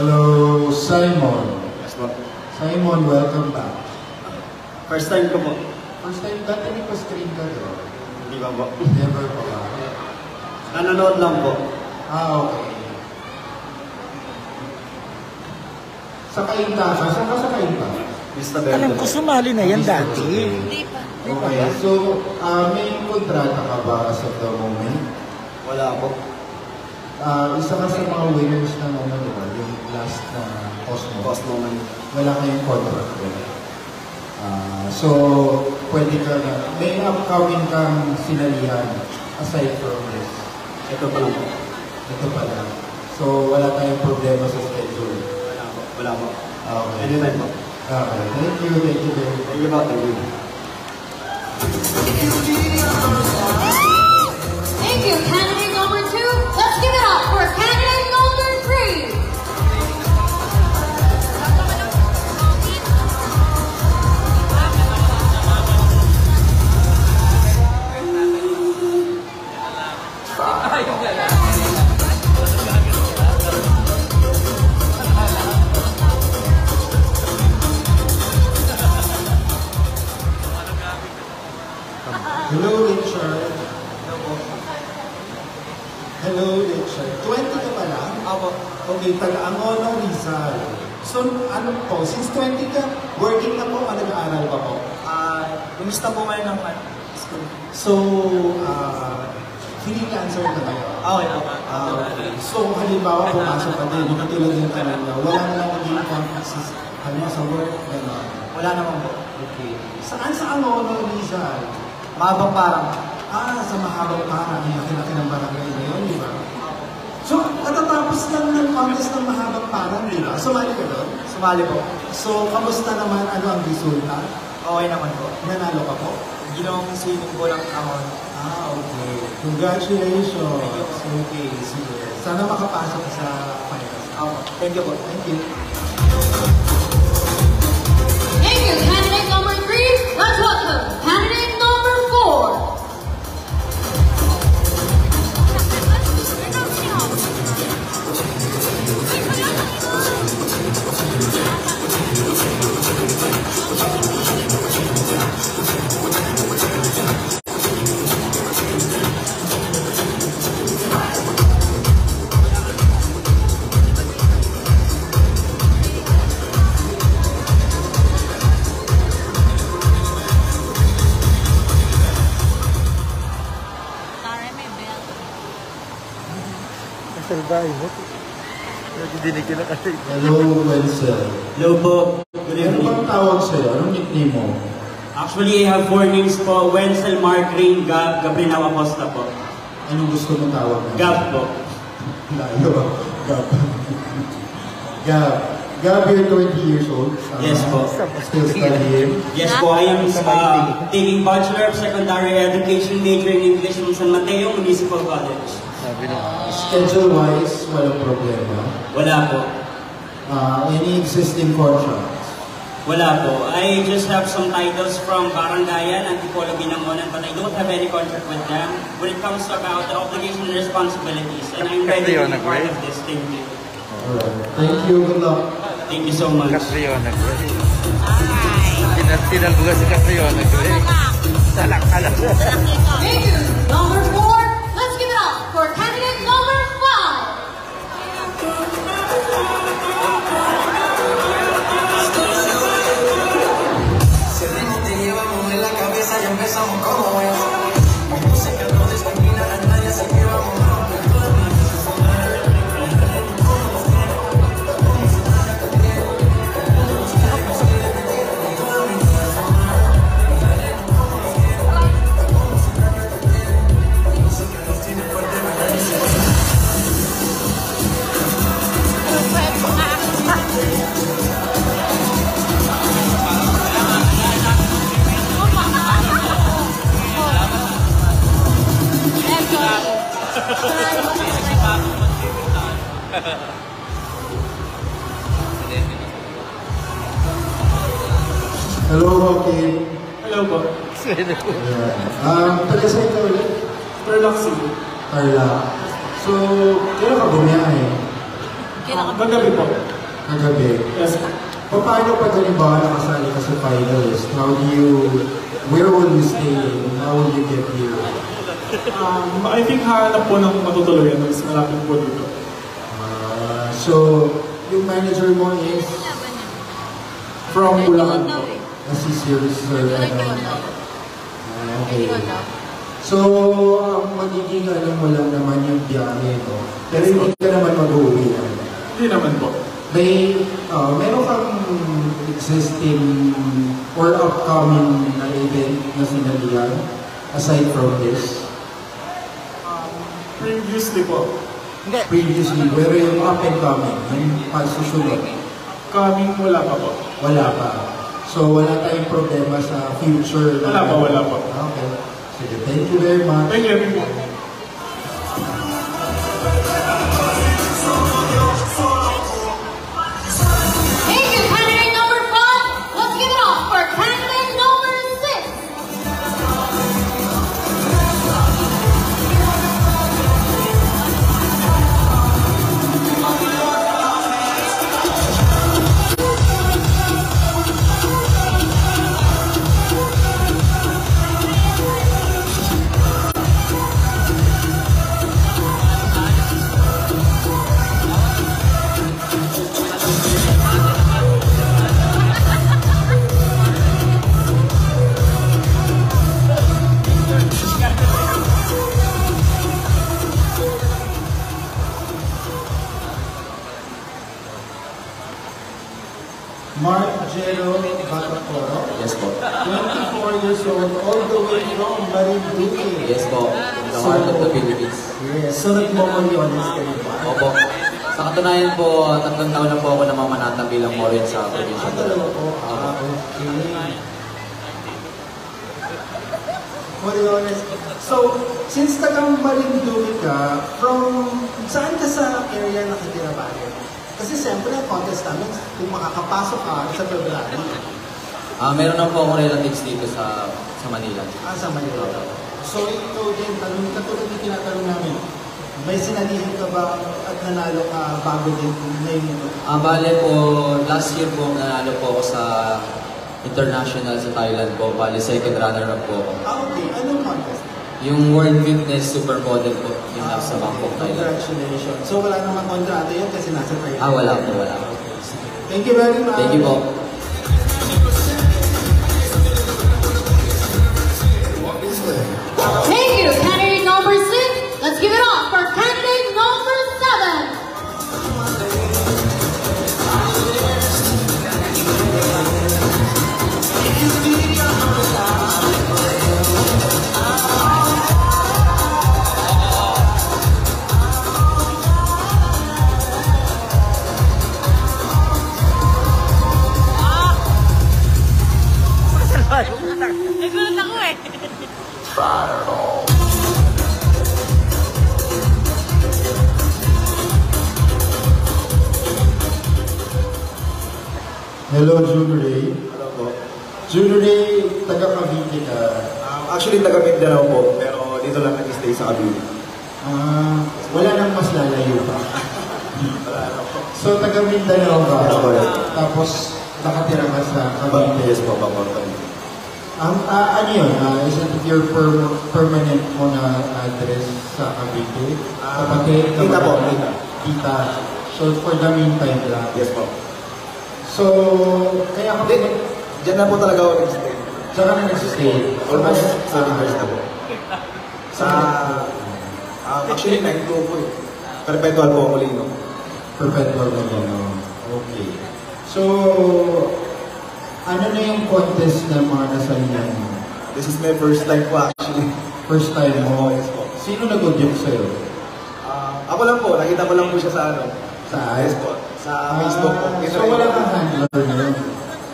Hello, Simon. Yes, po. Simon, welcome back. First time ko po. First time, dati may pa-screen ka doon? Hindi ba po? Never pa ba? Nanonood lang po. Okay. Sakayin ka ka? Saan ka sakayin ka? Mr. Berto. Alam ko, sumali na yan dati. Hindi pa. Okay, so may kontrata ka ba as of the moment? Wala po. Isa ka sa mga winners ng diba? Yung last na Cosmo. Cosmo man. Wala kayong contract doon. So, pwede ka na, may upcoming kang sinalihan aside from this. Ito pa lang po. Ito pa lang. So, wala tayong problema sa schedule. Wala po. Wala po. Okay. Anytime po. Okay. Thank you very much. Thank you po. Thank you. Thank you, candidate number 2. Let's give it up for candidate number 3. Hello, Richard. Hello, Richard. 20 ka pa lang? Ako. Okay, taga-Angono, Rizal. So, ano po, since 20 ka, working na po o nag-aaral pa po? Kumusta po kayo ng school? So, freelancer na kayo? Okay. Okay. So, halimbawa, pumasok ka din, katulad yung kanina, wala na lang maging contracts sa work, gano'n. Wala naman po. Okay. Saan sa Angono, Rizal? Mahabang parang. Sa mahabang parang, yung laki-laki ng barangay na yun, di ba? So, katatapos lang ng contest ng mahabang parang, di ba? Sumali ka doon? Sumali po. So, kamusta naman? Ano ang resulta? Okay naman po. Nanalo ka po? Ginawang swimming po lang ako. Okay. Congratulations. Okay, sige. Sana makapasok sa finals. Thank you po. Thank you. Thank you, candidate number 3. Let's welcome candidate number 4. Salbahe mo. Dinig ka na kasi. Hello, Wenzel. Hello po. Good Ano evening. bang tawag sa'yo? Anong nickname mo? Actually, I have 4 names po. Wenzel, Mark, Rain, Gab, Gabriel Acosta po. Anong gusto mong tawag na? Gab po. Layo. Gab. Gab. Gab, you're 20 years old. Yes po. Still studying. Yes po, I am taking Bachelor of Secondary Education major in English from San Mateo Municipal College. Schedule-wise, walang problema. Wala po. Any existing contracts? Wala po. I just have some titles from Barangayan, Antipolo, Binangonan, but I don't have any contract with them when it comes about the obligation and responsibilities. And I'm ready to be part of this. Thank you. Alright. Thank you. Good luck. Thank you so much. Catriona Gray. Tinalbuga si Catriona Gray. Salak-alak. Thank you, number 4. Let's give it up for candidate number 5. Si el ritmo te llevamos en la cabeza y empezamos como es. Mi música no discrimina a nadie, así que vamos a romper toda mi Hello, Joaquin. Hello po. Taga saan ka ulit? Tarlac City. Tarlac. So, kailan ka bumiyahe? Kagabi po. Kagabi. Yes po. Paano pag halimbawa nakasali ka sa finalist? Where will you stay? How will you get here? I think hanap po ng matutuluyan mas malapit po dito. So, yung manager mo is From Bulacan po. si Sir okay. So, ang magiging alam mo lang naman yung biyahe, no? Pero hindi ka naman mag-uwi naman. Hindi naman po. Meron kang existing or upcoming na event na sinalihan aside from this? Previously po. Previously, pero yung up and coming, yung susunod, Coming wala pa po. wala pa. So, wala tayong problema sa future. Wala pa. Okay. Sige, thank you very much. Thank you. Thank you, candidate number 5. Let's give it up for candidate number 6. Mark Jero Bataporo. Yes po. 24 years old, all the way from Marinduque. Yes po. In the heart of the Philippines. Yes. So, nagmamoryones ka rin ba? Opo. Sa katunayan po, 3 taon na po ako namamanatang bilang Morion sa probinsya. Dalawa po. Okay. Moryones. So, since tagang Marinduque ka, from saan ka sa area nakitira ba? Kasi siyempre, ang contest namin, kung makakapasok ka sa February. Meron na po akong relatives dito sa Manila. Sa Manila. So, ito din, katulad yung tinatanong namin, may sinalihan ka ba at nanalo ka bago din ngayon ito? Bale po, last year po, nanalo po ako sa international sa Thailand po. Bale, second runner-up po ako. Okay. Anong contest? Yung World Fitness Supermodel po, yung nasa Bangkok, Thailand. Congratulations. So, wala namang kontrata yun kasi nasa Thailand. Wala po. Thank you very much. Thank you po. Thank you, candidate number 6. Let's give it up for candidate number 7. Nagulat ako eh. Hello, Junior Ray. Hello po. Junior Ray, taga Cavite ka. Actually, taga Mindanao po, pero dito lang nag-stay sa Cavite. Wala nang mas lalayo pa. So, taga Mindanao ka. Tapos, nakatira ka sa Cavite. Yes po, Bangkok. Ano yun? Is it your permanent mo na address sa Cavite? Kapatid? Tita po, Tita. So, for the meantime lang. Yes po. So, kaya ka Diyan na po talaga ako nag-stay. Saan ka nag-stay? Almost 7 years na po. Actually, 9-2 po eh. Perpetual po ako Molino. Perpetual na gano'n. Okay. So, ano na yung contest na mga nasalihan mo? This is my first time po actually. First time mo? Yes po. Sino nag-audience sa'yo? Ako lang po, nakita ko lang po siya sa ano. Yes po. Sa Facebook po. So, wala kang handler na yun?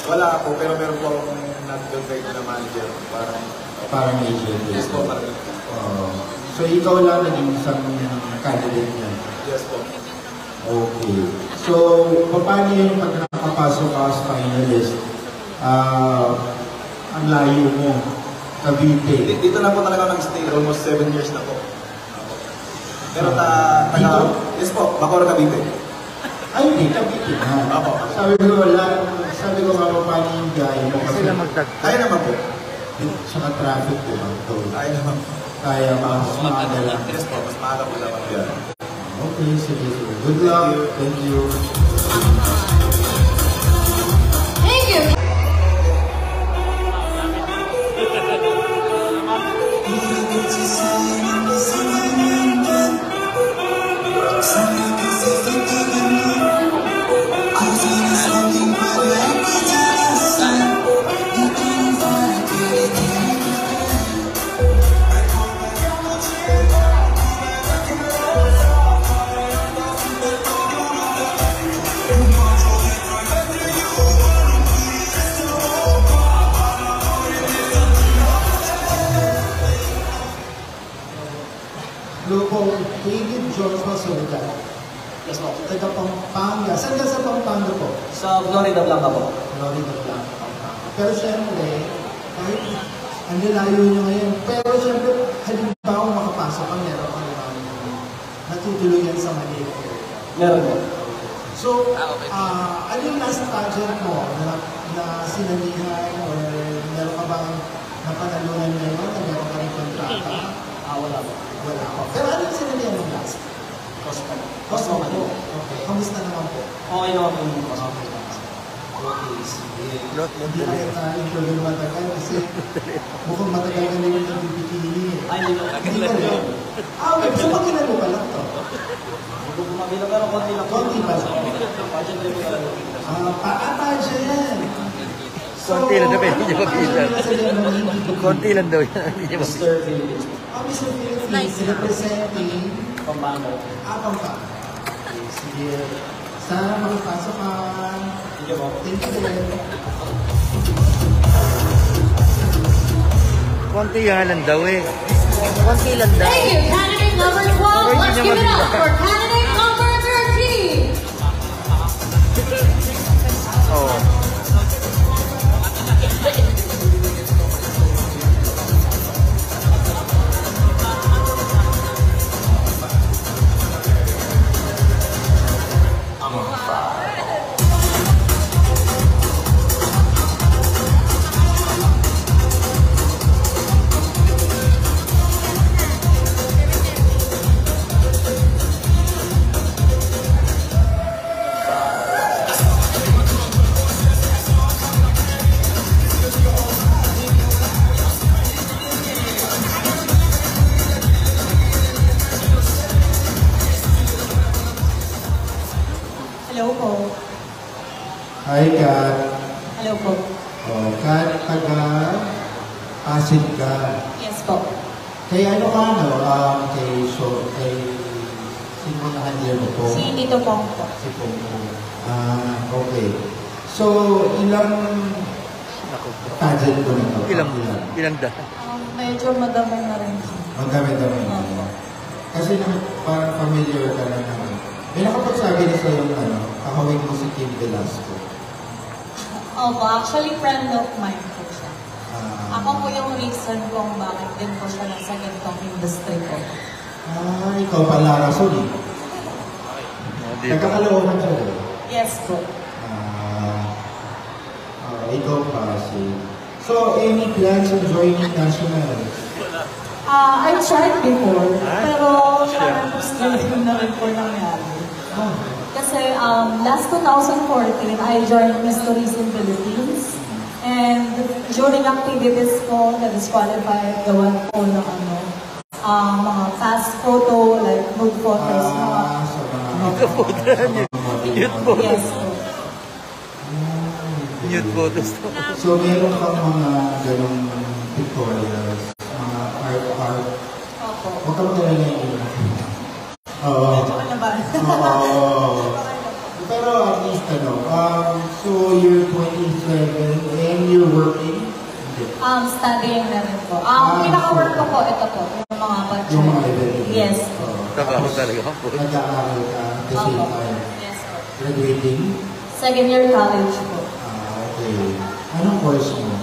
Wala po, pero meron po akong nag-invite na manager. Parang agent. Yes po, parang. So, ikaw lang naging isang candidate niya? Yes po. Okay. So, paano yung pag nakapasok ka as finalist? Ang layo mo, Cavite. Dito na po talaga nag-stay, almost 7 years na po. Pero Dito? yes po, Bacoor, Cavite. Ay, hindi, Cavite na. Ako. Sabi ko nga paano yung biyahe mo kasi Sila magtag. Kaya naman po. saka traffic, di ba? So, Kaya naman po. kaya mas maaga lang. Yes po, mas maaga po naman yan. Okay, sige. Good luck. Thank you. Thank you. Loko, David George Masulta. Yes po. Taga Pampanga. Saan ka sa Pampanga po? Sa Florida Blanca po. Florida Blanc, Pampanga. Pero syempre, kahit ang layo nyo ngayon, pero syempre, halimbawa makapasok ka, meron ka naman natutuluyan sa Manila. Meron po. So, ano yung last project mo na sinanihan or meron ka bang napanalunan ngayon na meron ka rin kontrata? Wala po. Wala ko. Pero ano yung sinanihan mo last? Cosmo. Cosmo. Okay. Kamusta naman po? Okay naman po yung Cosmo. Okay, sige. Lot Hindi na Montaner. tayo tuloy matagal kasi mukhang matagal ka na yung nagbibikini eh. Ay, hindi po. Hindi ka rin. Okay. So, pakilala pa lang to. Hindi po kumabila pero konti lang po. Konti pa lang. Budget rin po talaga. Paata dyan. Konti lang daw, hindi niya mabilang. Konti lang daw yan. Hindi niya mabilang. Mr. Philippines. Mr. Philippines, representing Pampanga. Pampanga. Okay, sige. Sana makipasok ka. Thank you po. Thank you din. Konti lang daw eh. Konti lang daw. Thank you, candidate number 12. Let's give it up for candidate number 13. Oo. Hello po. Hi, Kat. Hello po. Oh, Kat, taga Pasig ka. Yes po. Kaya ano ka, kay sino na handler mo po? Si Tito Pong po. Si Pongpong. Okay. So, ilang pageant ko nito? Ilang da. Medyo madami na rin po. Magdami-dami na. Kasi parang familiar ka na naman. May nakapagsabi na sa'yo kakawin mo si Kim Velasco. Opo, actually friend of mine po siya. Ah, Ako po yung reason kung bakit din po siya nasa ganitong industry po. Ikaw pala rason eh. Dito. Nagkakalawahan siya eh. Yes po. Ikaw pa si... So, any plans on joining nationals? I tried before, pero parang frustrating na rin po nangyari. Kasi last 2014, I joined Miss Tourism Philippines. And during activities ko, na-disqualified gawan po ng mga fast photo, like mood photos. Sa mga... Nude photos. Yes po. Nude photos to. So, meron kang mga ganong pictorials, mga art. Opo. Huwag ka magdala yun. Oo. Medyo ano ba? Oo. Pero at least, so you're 27 and you're working? Hindi. Studying na rin po. Pinaka-work ko po, ito po, yung mga budget. Yung mga event. Yes po. Trabaho talaga po. Nag-aaral ka at the same time. Yes, sir. Graduating? Second year college po. Okay. Anong course mo?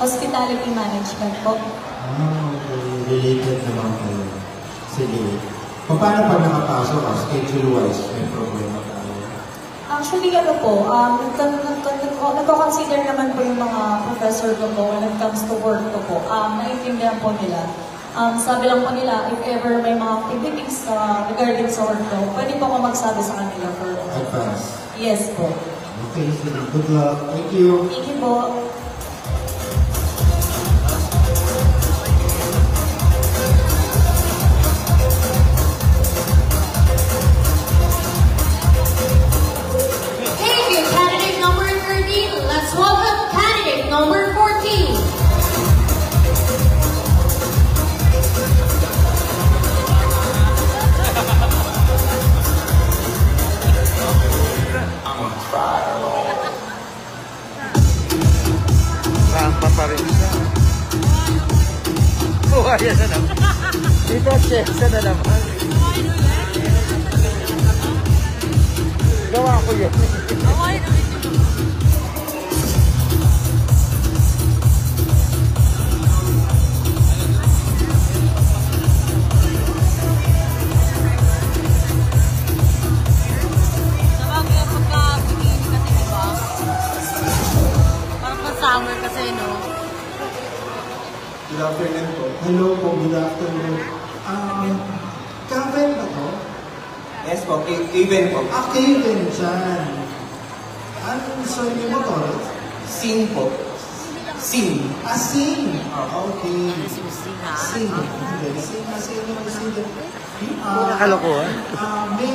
Hospitality management po. Okay. Related naman kayo. Sige. Paano pag nakapasok ka, schedule-wise, may problema tayo? Actually, ano po, nagko-consider naman po yung mga professor ko po when it comes to work ko po. Naiintindihan po nila. Sabi lang po nila, if ever may mga activities regarding sa work ko, pwede po ako magsabi sa kanila for Advance. yes po. Okay, sige. Good luck. Thank you. Thank you po. Thank you, candidate number 13. Let's welcome candidate number 14. Rampa pa rin siya. Oh, ayan na naman. Dito, Chesa na naman. Gawa ko yun. Summer kasi, no? Good afternoon po. Hello po, good afternoon. Kaven ba to? Yes po, Kevin po. Kevin dyan. Anong surname mo to? Sin po. Sin. Sin. Okay. Sing, ha? Sin. Sin kasi yung sin. Nakalokohan. May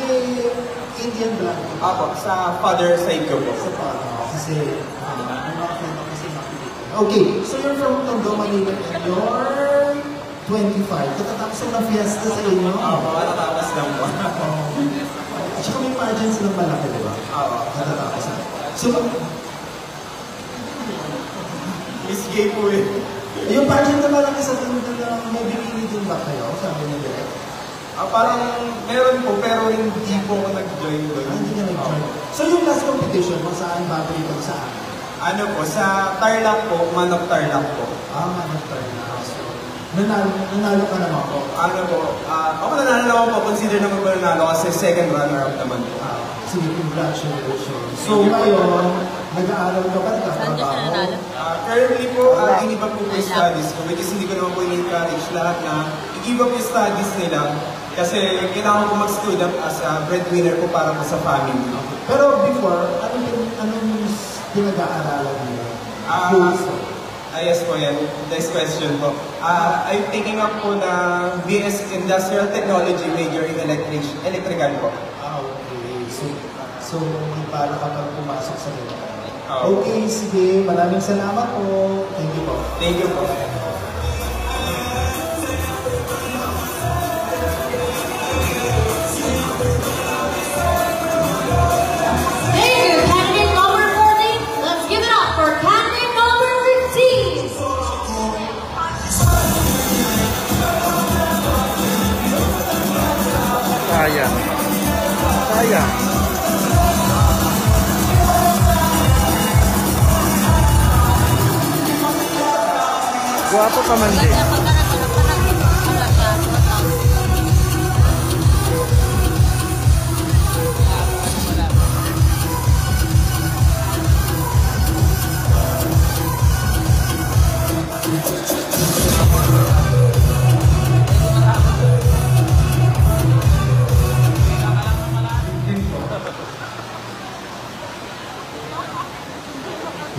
Indian blood. Apo, sa father side ko po. Sa pa, kasi, ang mga friend ko kasi makikita. Okay, so you're from Tondo, Manila, and you're 25. Katatapos ng fiesta sa inyo. Apo, matatapos lang po. At saka may pageants ng malaki, di ba? Apo. Katatapos na. So, Miss Gay po eh. yung pageant na malaki sa Tondo na may bikini din ba kayo? Sabi niya direct. Parang meron po, pero hindi po ako nag-join doon. Hindi ka nag-join. So yung last competition mo, saan battery ka sa akin? Ano po, sa Tarlac po, Manok Tarlac po. Managtar na. So, nanalo ka naman po. Ano po, ako nanalo naman po, consider naman po nanalo kasi second runner-up naman po. Sige, congratulations. So ngayon, nag-aaral ka ba? Nagkatrabaho? Currently po, iniba po yung studies ko because hindi ko naman po in-encourage lahat na i-give up yung studies nila kasi kailangan ko mag-student as a breadwinner po para po sa family. Pero before, anong pinag-aaralan nila? Yes po yan. Nice question po. I'm taking up po na BS Industrial Technology major in electrical po. Okay. So para kapag pumasok sa nila. Okay, sige. Maraming salamat po. Thank you po. Thank you po. Thank you, candidate number 14. Let's give it up for candidate number 15. Sayang. Sayang. Guwapo pa man din.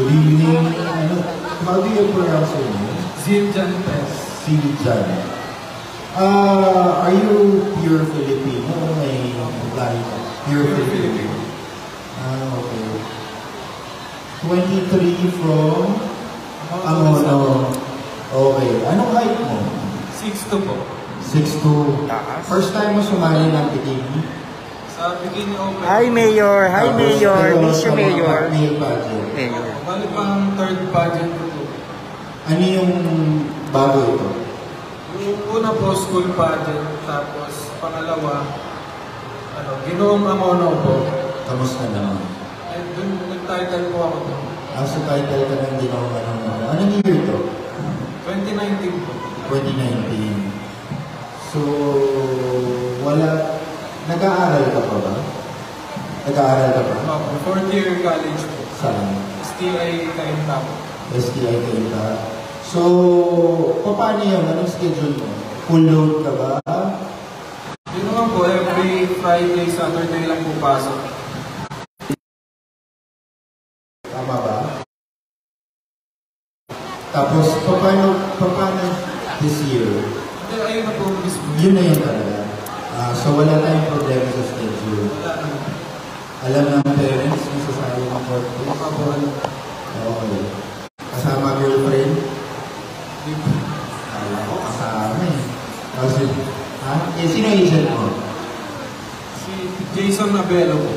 Good evening. How do you pronounce your name? Ziljan Pes. Siljan. Are you pure Filipino? May like pure Filipino? Okay. 23 from Angono. Okay. Anong height mo? 6'2" po. 6'2". First time mo sumali ng bikini? Sa bikini open. Hi, Mayor. Hi, Mayor. Miss you, Mayor. Mayor. Bali pang third pageant ko po. Ano yung bago ito? Yung una po, school pageant. Tapos pangalawa, Ginoong Amono po. Kamusta naman? And dun, nag-title po ako doon. Sa title ka ng Ginoong Amono. Anong year to? 2019 po. 2019. So, nag-aaral ka pa ba? Nag-aaral ka pa? Opo, fourth year college po. Saan? STI Kainta po. STI Kainta. So, paano yun? Anong schedule mo? Full load ka ba? Yun naman po, every Friday, Saturday lang po pasok. Tama ba? Tapos, paano this year? Ayun na po mismo. Yun na yun talaga. So, wala tayong problema sa schedule. Alam ng parents, masasali ng court case? Okay. Kasama girlfriend? Alam ko, kasama eh. Kasi, sino agent mo? Si Jason Abelo po.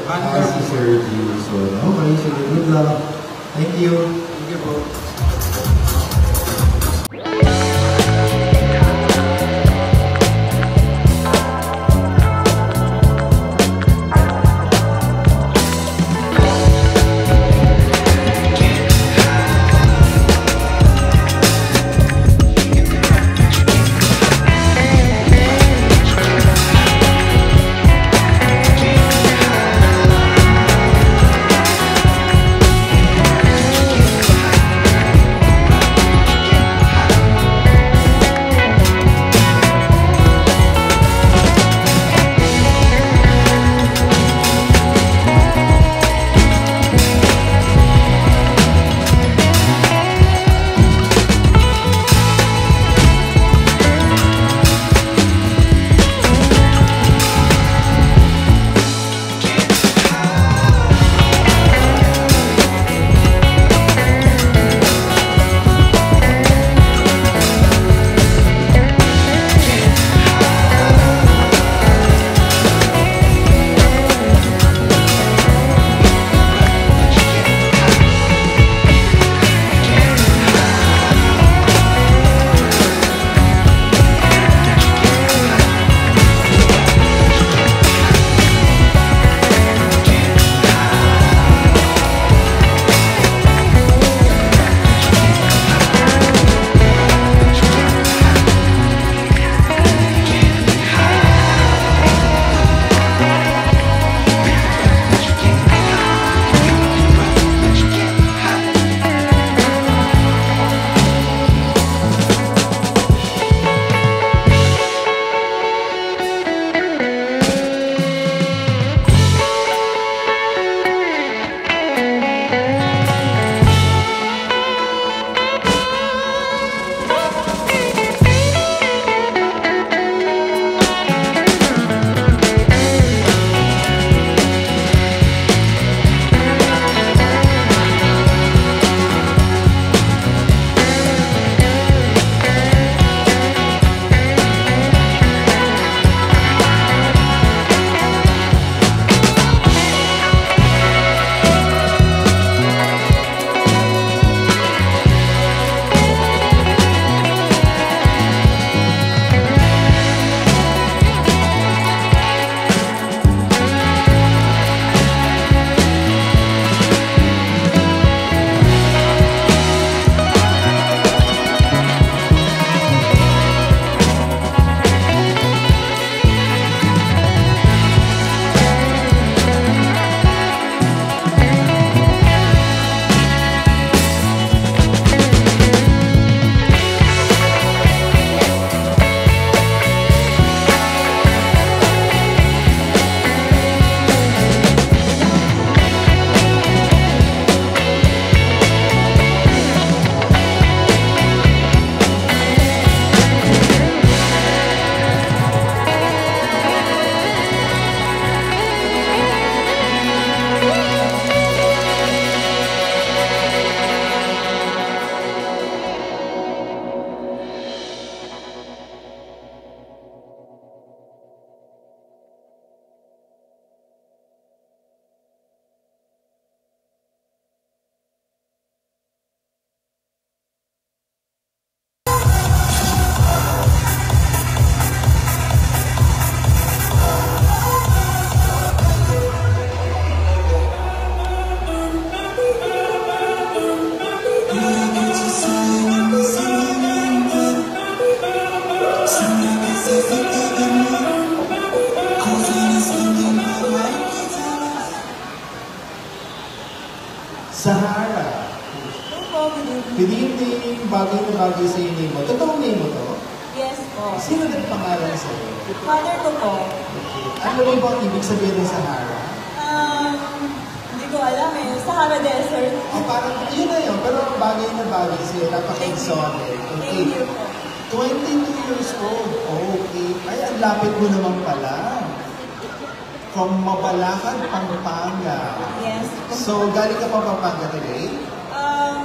Si Sir Jason. Okay, sige, good luck. Thank you. Thank you po. bagay sa name mo. Totoong name mo to? Yes po. Sino nagpangalan sa'yo? Father ko po. Okay. Ano ba ang ibig sabihin ng Sahara? Hindi ko alam eh. Sahara Desert. Oh, parang, yun na yun. Pero bagay na bagay sa'yo. Napaka-exotic. Okay. Thank you po. 22 years old. Okay. Ay, ang lapit mo naman pala. From Mabalacan, Pampanga. Yes. So, galing ka pa Pampanga today?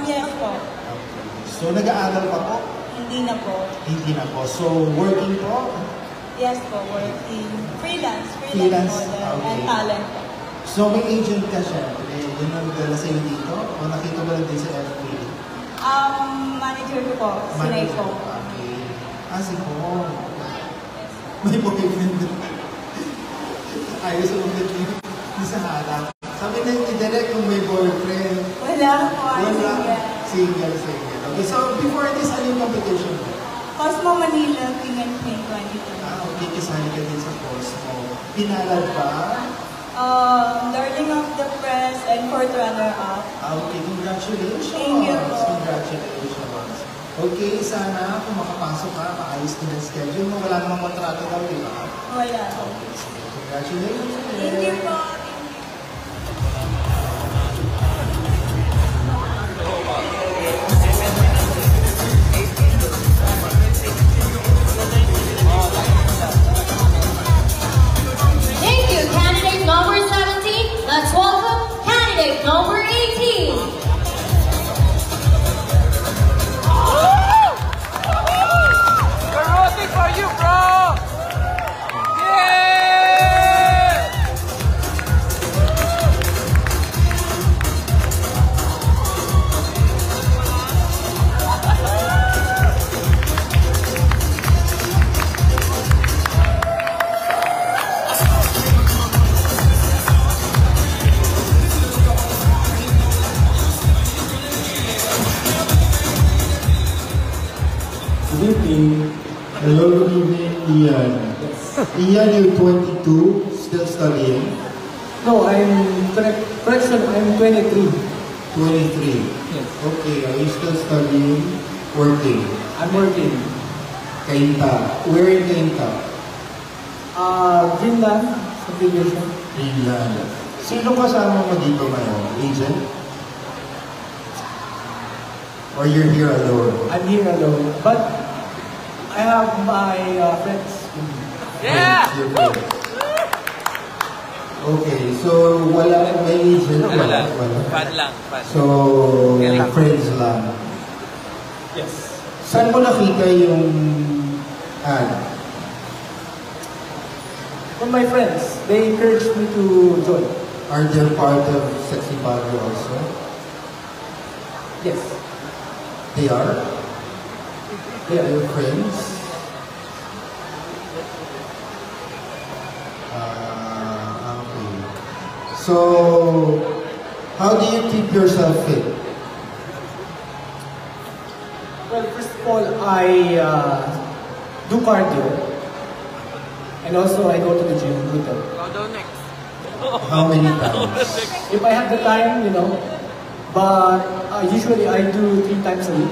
Yes po. Okay. So, nag-aaral pa po? Hindi na po. Hindi na po. So, working po? Yes po, working. Freelance Freelance, model okay. and talent po. So, may agent ka syempre. Yun ang nagdala sa'yo dito? O nakita mo lang din sa FB? Manager ko po, si Naiko. Okay. Si Paul. May boyfriend doon. Ayos ang ulit ni Sahara. Sabi na ni Derek kung may boyfriend. Wala po. Wala. Single. Okay, so before this, ano yung competition mo? Cosmo Manila King and Queen 22. Okay, kasali ka din sa Cosmo. Pinalad ba? Darling of the Press and fourth runner-up. Okay, congratulations. Thank you. Congratulations. Okay, sana kung makapasok ka, maayos din ang schedule mo. Wala namang kontrata daw, di ba? Wala. Okay, so congratulations. Thank you po. Thank you, candidate number 17. Let's welcome candidate number 18. We're rooting for you, bro! Good evening. Hello, good evening, Ian. Ian, you're 22, still studying? No, correction, I'm 23. 23? Yes. Okay, are you still studying? Working? I'm working. Cainta. Where in Cainta? Greenland, subdivision. Greenland. Sino kasama mo dito ngayon? Agent? Or you're here alone? I'm here alone, but I have my friends. Yeah! Your friends. Okay, so wala may agent? Wala. Fan lang. Fan. So, friends lang. Yes. Saan mo nakita yung ad? From my friends, they encouraged me to join. Are they part of Sexy Baguio also? Yes. They are? They are your friends? Okay. So, how do you keep yourself fit? Well, first of all, I do cardio. And also, I go to the gym with them. How many times? If I have the time, you know. But usually, I do 3 times a week.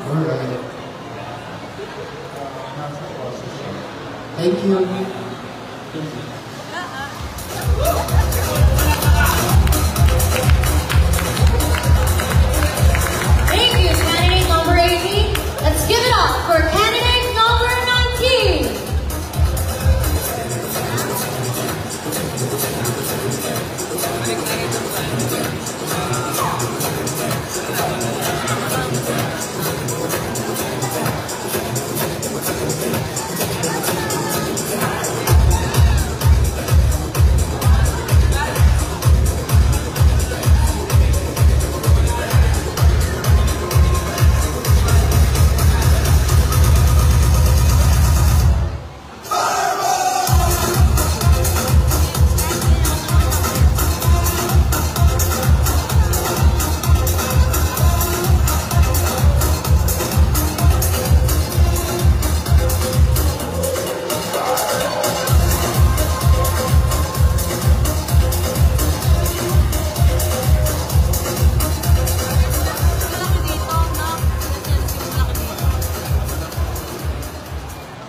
Alright. Thank you. Thank you, candidate number 18. Let's give it up for candidate number 19.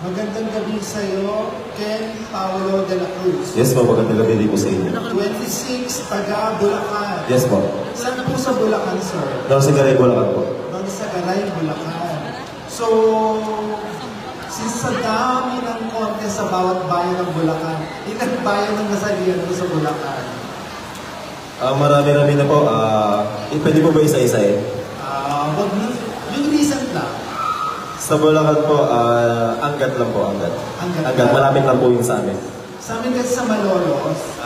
Magandang gabi sa'yo, Ken Paolo de la Cruz. Yes po, magandang gabi din po sa inyo. 26, taga Bulacan. Yes po. Saan po sa Bulacan, sir? Doon sa Garay, Bulacan po. Doon sa Garay, Bulacan. So, since sa dami ng contest sa bawat bayan ng Bulacan, ilang bayan ang nasalihan mo sa Bulacan? Marami-rami na po. Pwede po ba isa-isa eh? Wag na. Yung recent lang. Sa Bulacan po, Angat lang po, Angat. Angat, malapit lang po yun sa amin. Sa amin kasi sa Malolos,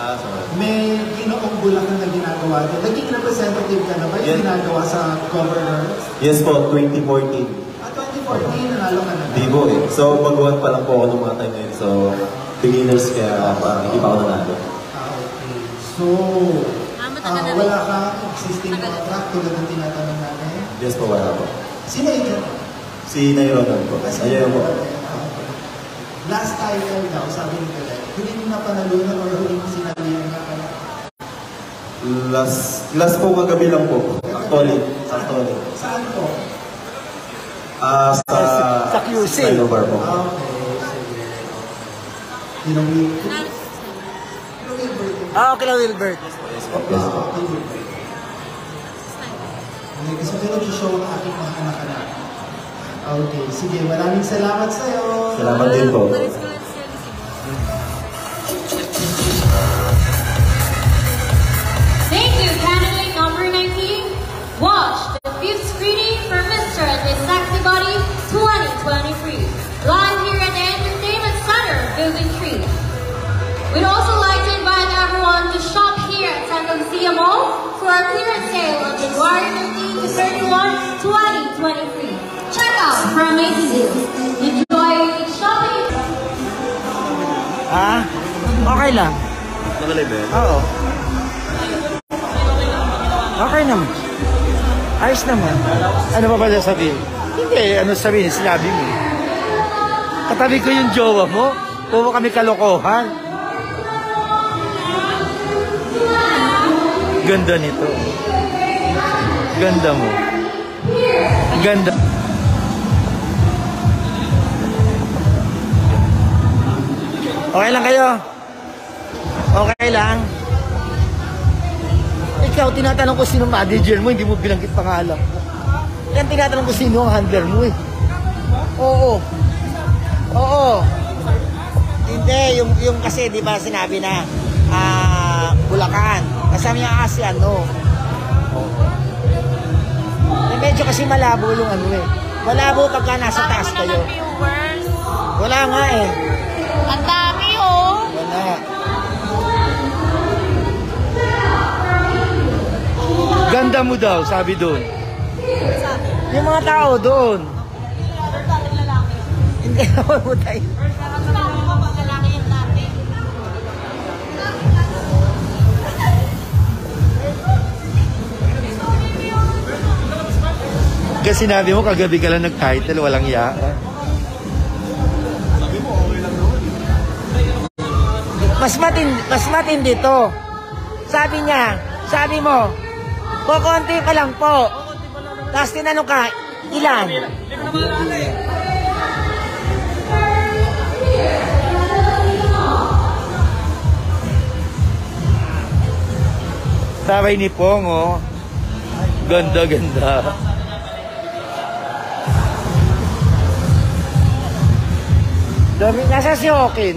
may ginoong Bulacan na ginagawa doon. Naging representative ka na ba yung ginagawa sa governor? Yes po, 2014. 2014, nanalo ka na. Di po eh. So, baguhan pa lang po ako nung mga time na yun. So, beginners kaya parang hindi pa ako nanalo. Okay. So, wala kang existing contract tulad ng tinatanong namin? Yes po, wala po. Sino agent? Si Naironan po. Ayun po. Last title daw, sabi ni Kalay. Huli mo na panalunan or huli mo sinalihan na ka? Last po kagabi lang po. Actually. Saan po? Sa QC. Sa Lobar po. Okay, sige. Yung Wilbert. Okay lang, Wilbert. Yes po. Okay, kasi ko nag-show ang aking mga anak-anak. Okay, sige. Maraming salamat sa'yo. Salamat din po. Thank you, candidate number 19. Watch the 5th screening for Mr. and Miss Sexy Body 2023. Live here at the Entertainment Center, Building 3. We'd also like to invite everyone to shop here at San Lucia Mall for our clearance sale on January 15 to 31, 2023. Check out for amazing deals. Enjoy shopping! Okay lang. Nakalive eh? Oo. Okay naman. Ayos naman. Ano pa ba sabihin? Hindi, ano sabihin? Sinabi mo. Katabi ko yung jowa mo. Puro kami kalokohan. Ganda nito. Ganda mo. Ganda. Okay lang kayo? Okay lang? Ikaw, tinatanong ko sino manager mo, hindi mo binanggit pangalan ko. Yan, tinatanong ko sino ang handler mo eh. Oo. Hindi, yung kasi, di ba sinabi na, Bulacan. Kasama niya kasi ano. Medyo kasi malabo yung ano eh. Malabo pagka nasa taas kayo. Wala nga eh. Ang dami oh. Wala. Ganda mo daw, sabi doon. Yung mga tao doon. Hindi naman mo tayo. Kasi sinabi mo kagabi ka lang nag-title, walang iya. Mas matindi to. Sabi niya, sabi mo, kukunti pa lang po. Tapos tinanong ka, ilan? Sabay ni Pong, oh. Ganda. Dami, nasa si Okin?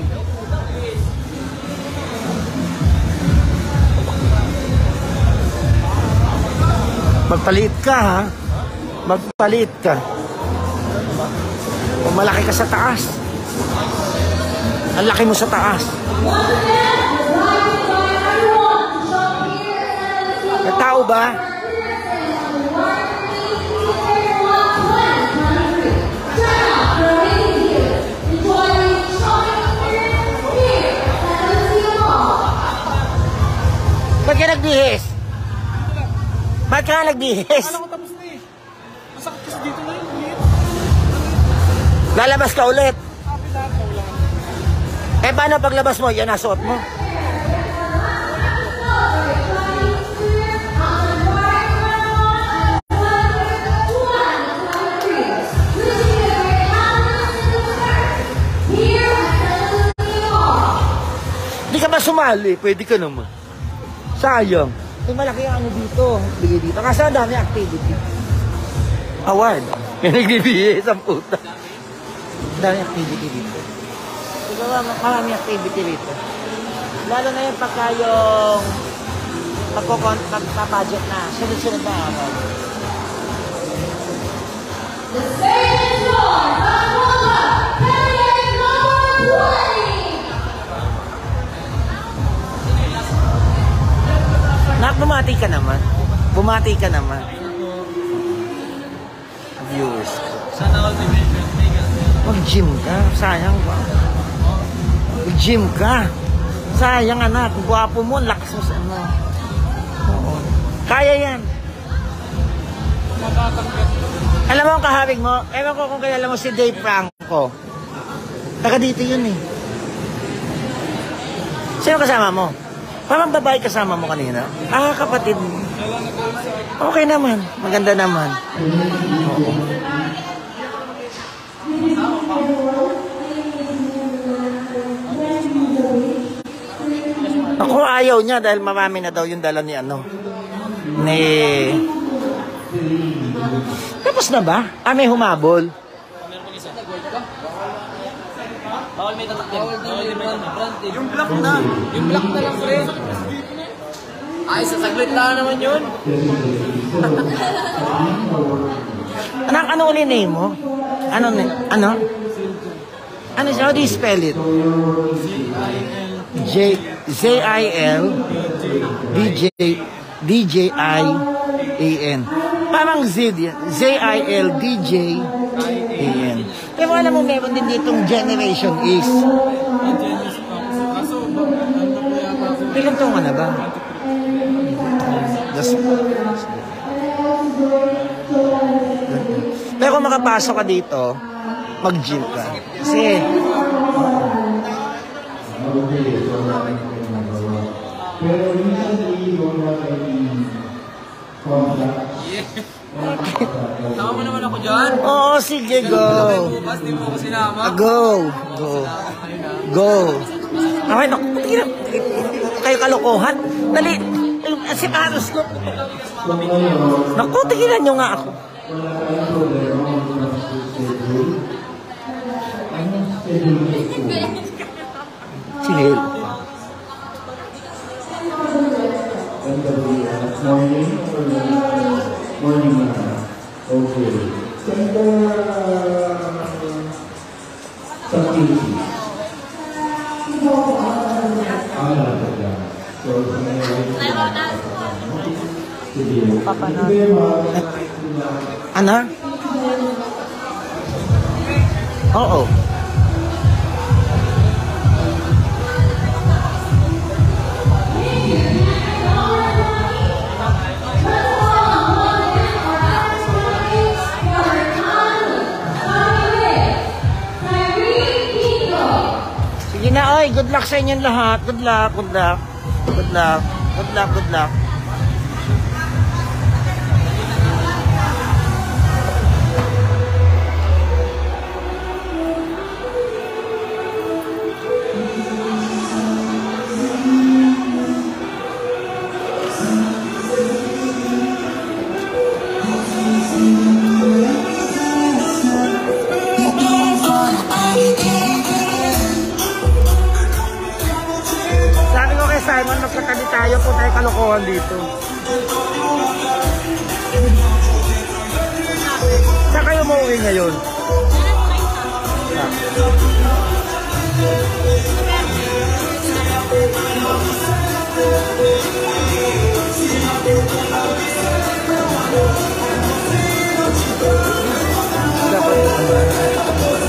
Magpalit ka, ha? Magpalit ka. Kung malaki ka sa taas. Ang laki mo sa taas. May tao ba? Ba't ka nagbihis? Ba't ka nagbihis? Akala ko tapos na eh. Masakit kasi dito na yun. Lalabas ka ulit. Eh paano paglabas mo? Yan nasuot mo. sumali, pwede ka naman. Sayang. Eh, malaki ang ano dito. Bigay dito. Kasi ang dami activity. Award. May nagbibigay sa puta. Ang dami activity dito. Siguro marami activity dito. Lalo na yung pagka yung pagpa-budget na. Sunod-sunod na ako. The stage is on. Candidate number 20. Nak, bumati ka naman. Bumati ka naman. Viewers. Mag-gym ka. Sayang ba? Mag-gym ka. Sayang anak. Guwapo mo. Lakas mo sa ano. Oo. Kaya yan. Alam mo ang kahawig mo? Ewan ko kung kilala mo si Dave Franco. Taga dito yun eh. Sino kasama mo? Parang babae kasama mo kanina. Ah, kapatid mo. Okay naman. Maganda naman. Oo. Ako ayaw niya dahil marami na daw yung dala ni ano. Tapos na ba? Ah, may humabol. Bawal may tatakyan. Yung black na. Yung black na lang, pre. Ay, sa saglit lang naman yun. Anak, ano ulit name mo? Ano? Ano siya? How do you spell it? Z-I-L D-J-I-A-N. Parang Z yan. Z-I-L-D-J-A-N. Pero alam mo, meron din ditong Generation Is. Ilang taong ka na ba? Pero kung makapasok ka dito, mag-gym ka. Kasi, pero recently, yung Tama mo naman ako dyan. Oo, sige, go. Bukas, di mo ako sinama. Go. Okay, naku, kayo kalokohan. Dali, si Paros ko. Naku, tigilan nyo nga ako. Sige. Morning na. Okay. Send sa TV. Ano? Oo. Sige na, oy. Good luck sa inyong lahat. Good luck. Sabi ko kay Simon, magkatabi tayo po tayo kalokohan dito. Saan kayo mauwi ngayon?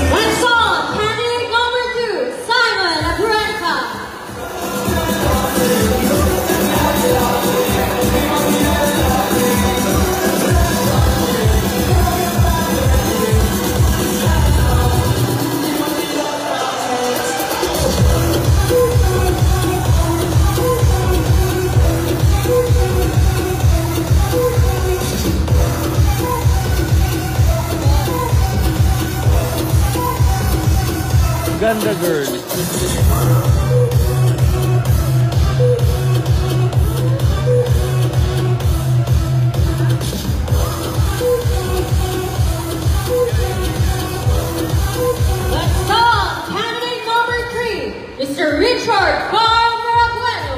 Next song, candidate number 2, Simon Apurenca. Ganda girl. Richard Barrabueno.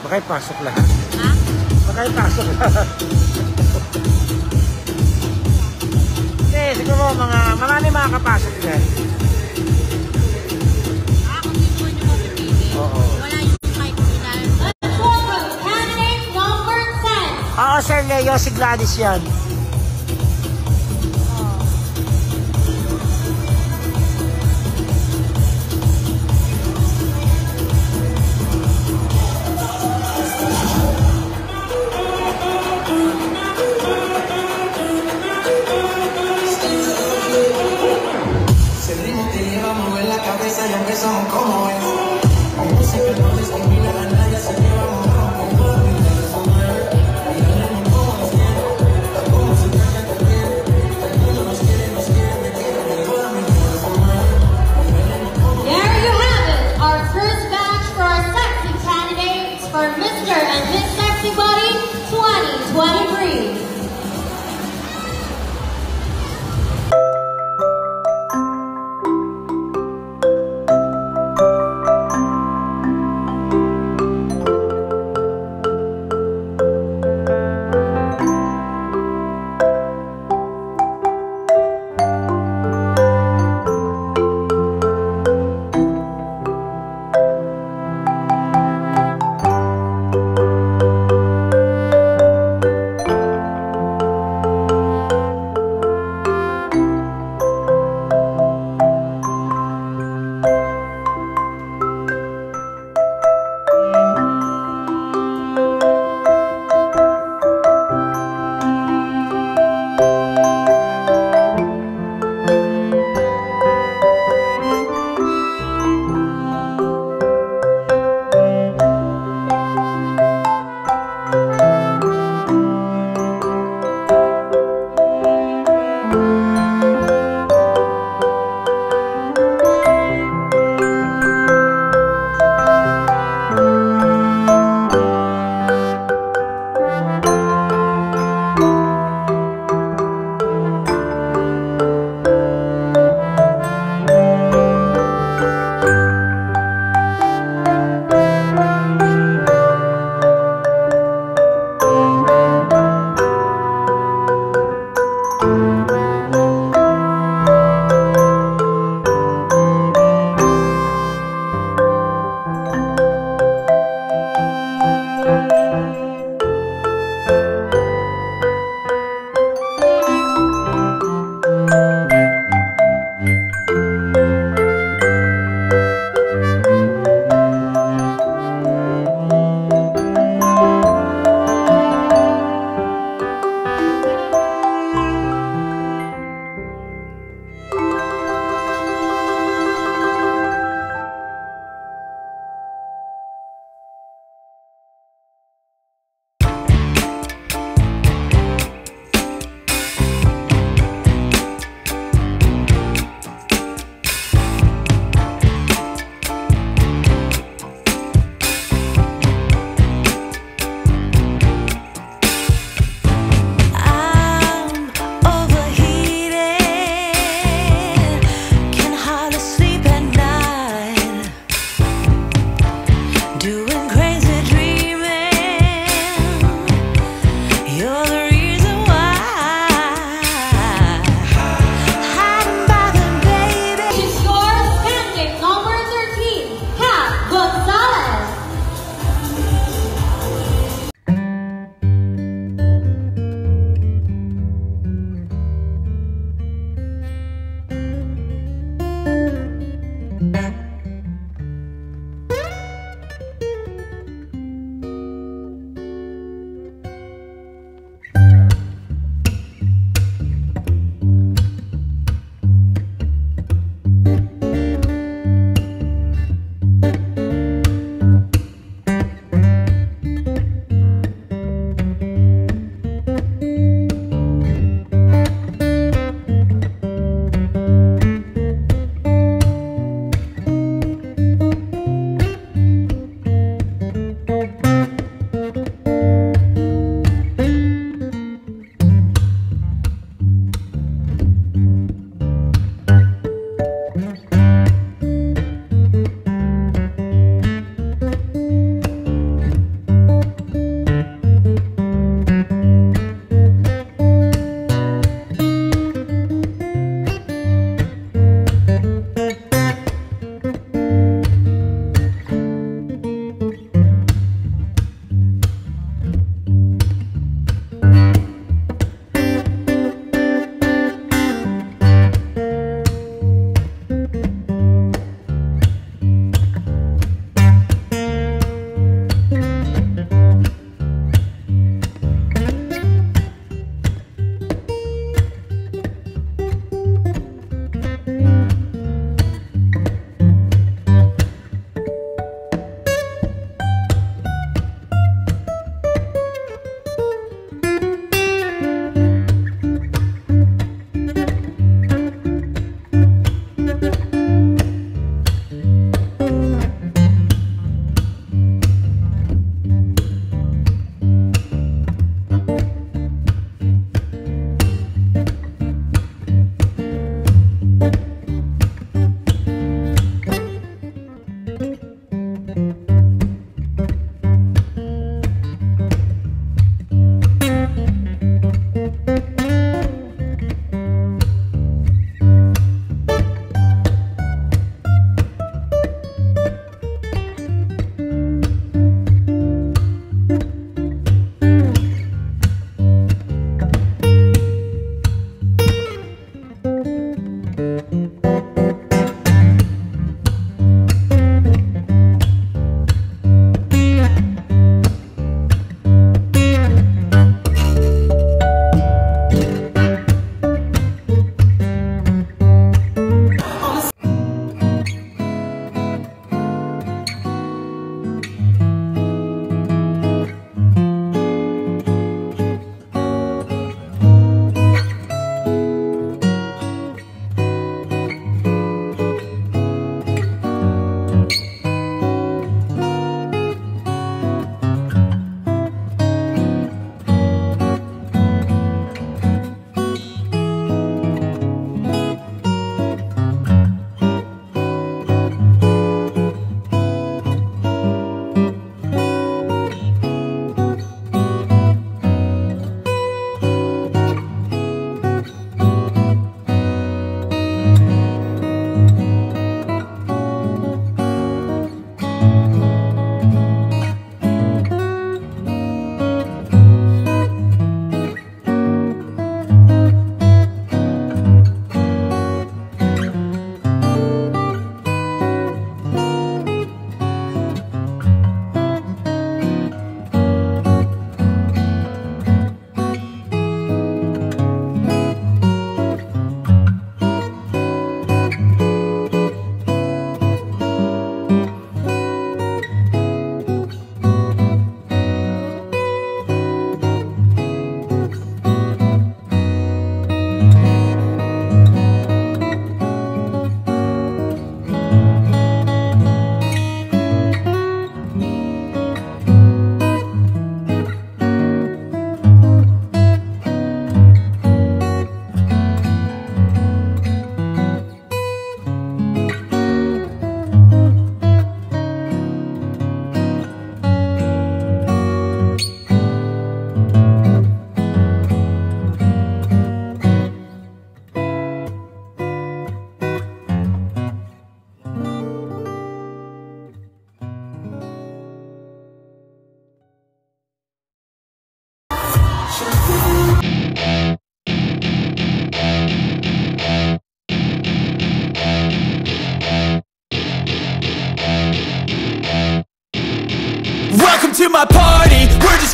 Makipasok lahat. Ha? Makipasok lahat. Hindi, siguro marami makakapasok dyan. Oo. Wala yung kahit ilan. Candidate number 10. Oo, Sir Leo, si Gladys yan. Ya empezamos como es. La música no discrimina a nadie, así que vamos a compartir.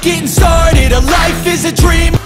getting started, a life is a dream.